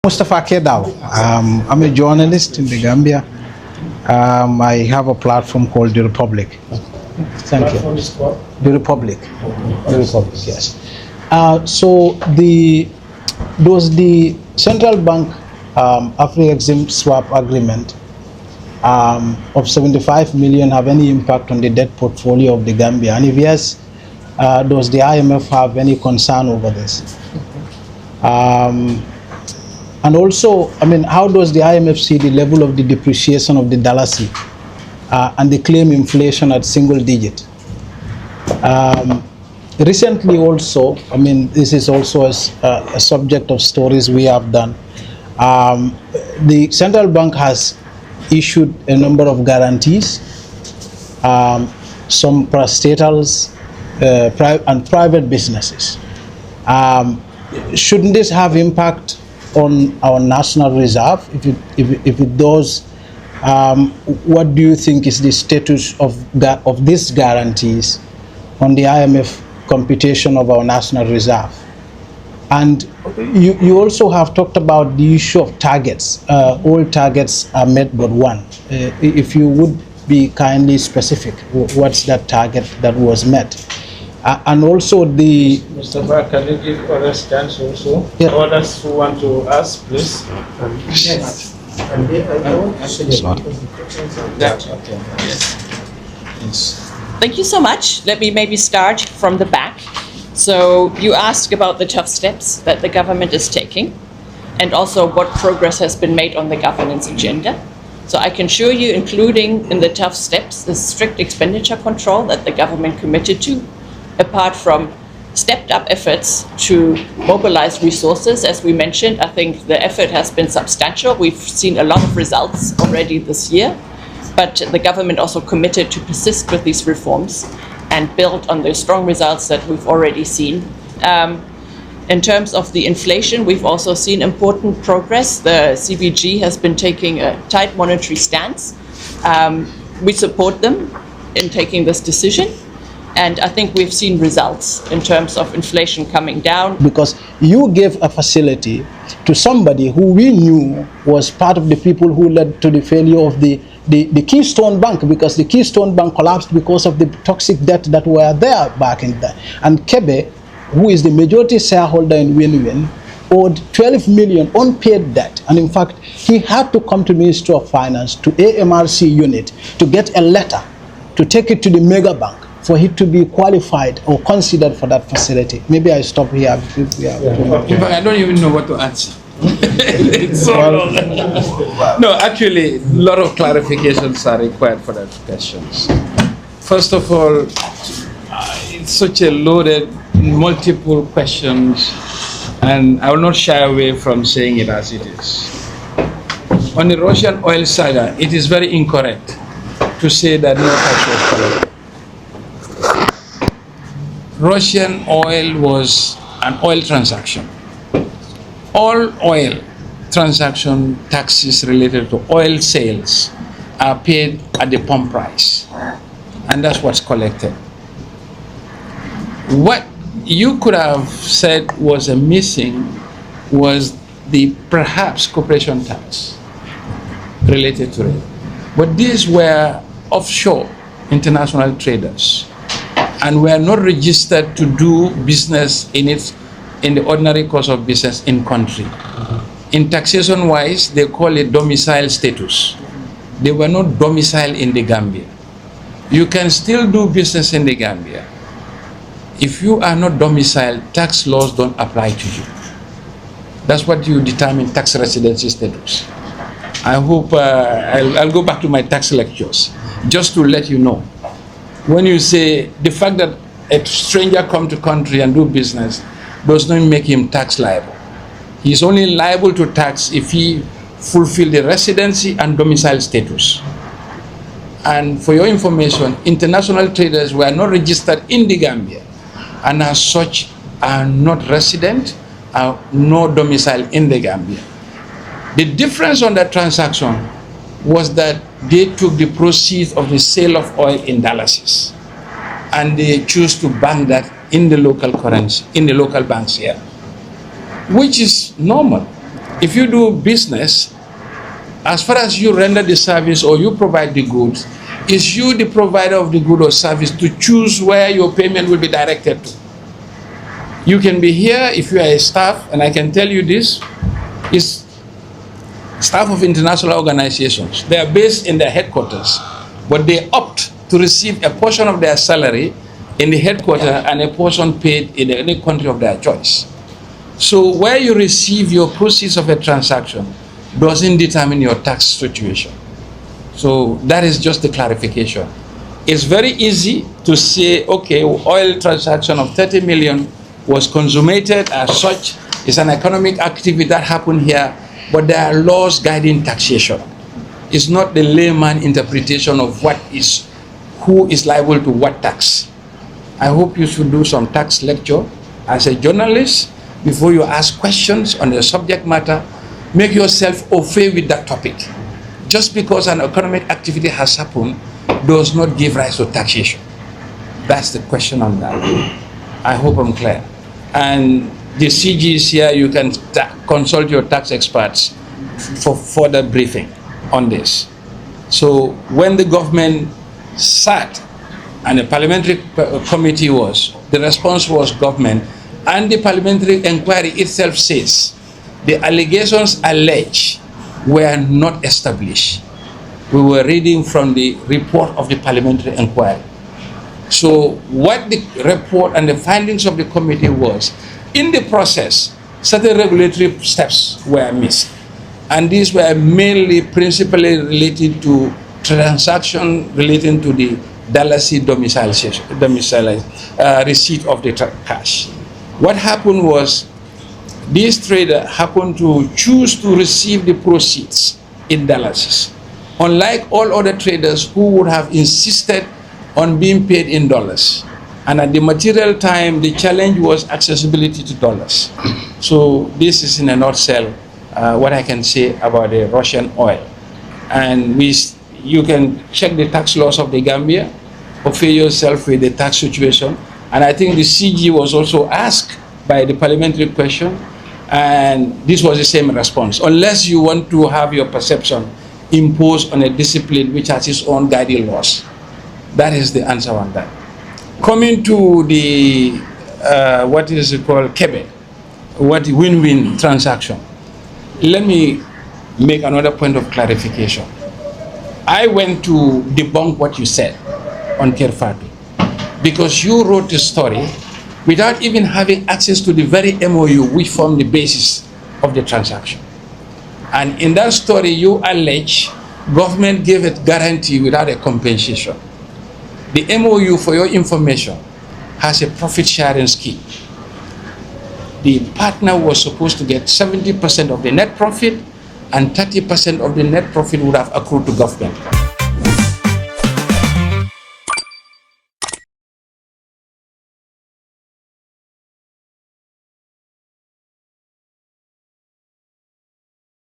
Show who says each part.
Speaker 1: Mustafa Kedao. I'm a journalist in the Gambia. I have a platform called The Republic. Thank you. The Republic. The Republic, yes. So does the central bank Afri-Exim swap agreement of 75 million have any impact on the debt portfolio of the Gambia? And if yes, does the IMF have any concern over this? And also, I mean, how does the IMF see the level of the depreciation of the dollar and the claim inflation at single digit? Recently also, I mean, this is also a subject of stories we have done. The central bank has issued a number of guarantees, some parastatals and private businesses. Shouldn't this have impact on our national reserve? If it does, what do you think is the status of these guarantees on the IMF computation of our national reserve? And you also have talked about the issue of targets. All targets are met but one. If you would be kindly specific, what's that target that was met? And also the...
Speaker 2: Mr. Barr, can you give others chance also?
Speaker 1: Yeah.
Speaker 2: Others who want to ask, please.
Speaker 3: Yes. Thank you so much. Let me maybe start from the back. So you asked about the tough steps that the government is taking and also what progress has been made on the governance agenda. So I can assure you, including in the tough steps, the strict expenditure control that the government committed to, apart from stepped up efforts to mobilize resources. As we mentioned, I think the effort has been substantial. We've seen a lot of results already this year, but the government also committed to persist with these reforms and build on the strong results that we've already seen. In terms of the inflation, we've also seen important progress. The CBG has been taking a tight monetary stance. We support them in taking this decision. And I think we've seen results in terms of inflation coming down.
Speaker 1: Because you gave a facility to somebody who we knew was part of the people who led to the failure of the Keystone Bank, because the Keystone Bank collapsed because of the toxic debt that were there back in there. And Kebe, who is the majority shareholder in Win-Win, owed 12 million unpaid debt. And in fact, he had to come to Ministry of Finance, to AMRC unit, to get a letter to take it to the mega bank for it to be qualified or considered for that facility. Maybe I stop here.
Speaker 4: I don't even know what to answer. It's so long. No, actually, a lot of clarifications are required for that questions. First of all, it's such a loaded, multiple questions, and I will not shy away from saying it as it is. On the Russian oil saga, it is very incorrect to say that no tax was collected. Russian oil was an oil transaction. All oil transaction taxes related to oil sales are paid at the pump price, and that's what's collected. What you could have said was missing was the perhaps corporation tax related to it. But these were offshore international traders and were not registered to do business in the ordinary course of business in country. In taxation wise, they call it domicile status. They were not domiciled in the Gambia. You can still do business in the Gambia. If you are not domiciled, tax laws don't apply to you. That's what you determine tax residency status. I hope I'll go back to my tax lectures just to let you know. When you say the fact that a stranger come to country and do business does not make him tax liable. He is only liable to tax if he fulfill the residency and domicile status. And for your information, international traders were not registered in the Gambia and as such are not resident, are no domicile in the Gambia. The difference on that transaction was that they took the proceeds of the sale of oil in dollars and they choose to bank that in the local currency, in the local banks here, which is normal. If you do business, as far as you render the service or you provide the goods, it's you, the provider of the good or service, to choose where your payment will be directed to. You can be here if you are a staff, and I can tell you this, is staff of international organizations. They are based in their headquarters, but they opt to receive a portion of their salary in the headquarters and a portion paid in any country of their choice. So where you receive your proceeds of a transaction doesn't determine your tax situation. So that is just the clarification. It's very easy to say, okay, oil transaction of 30 million was consummated as such. It's an economic activity that happened here, but there are laws guiding taxation. It's not the layman interpretation of who is liable to what tax. I hope you should do some tax lecture as a journalist before you ask questions on the subject matter. Make yourself au fait with that topic. Just because an economic activity has happened does not give rise to taxation. That's the question on that. I hope I'm clear. And the CG is here. You can consult your tax experts for further briefing on this. So when the government sat and the parliamentary committee the response was government, and the parliamentary inquiry itself says the allegations alleged were not established. We were reading from the report of the parliamentary inquiry. So what the report and the findings of the committee was, in the process, certain regulatory steps were missed. And these were mainly principally related to transaction relating to the Dalasi receipt of the cash. What happened was, this trader happened to choose to receive the proceeds in dollars, unlike all other traders who would have insisted on being paid in dollars. And at the material time, the challenge was accessibility to dollars. So this is in a nutshell what I can say about the Russian oil. And you can check the tax laws of the Gambia, offer yourself with the tax situation. And I think the CG was also asked by the parliamentary question, and this was the same response. Unless you want to have your perception imposed on a discipline which has its own guiding laws. That is the answer on that. Coming to the, what is it called, Quebec, what win-win transaction. Let me make another point of clarification. I went to debunk what you said on Kerfati, because you wrote the story without even having access to the very MOU which formed the basis of the transaction. And in that story, you allege government gave a guarantee without a compensation. The MOU, for your information, has a profit sharing scheme. The partner was supposed to get 70% of the net profit, and 30% of the net profit would have accrued to government.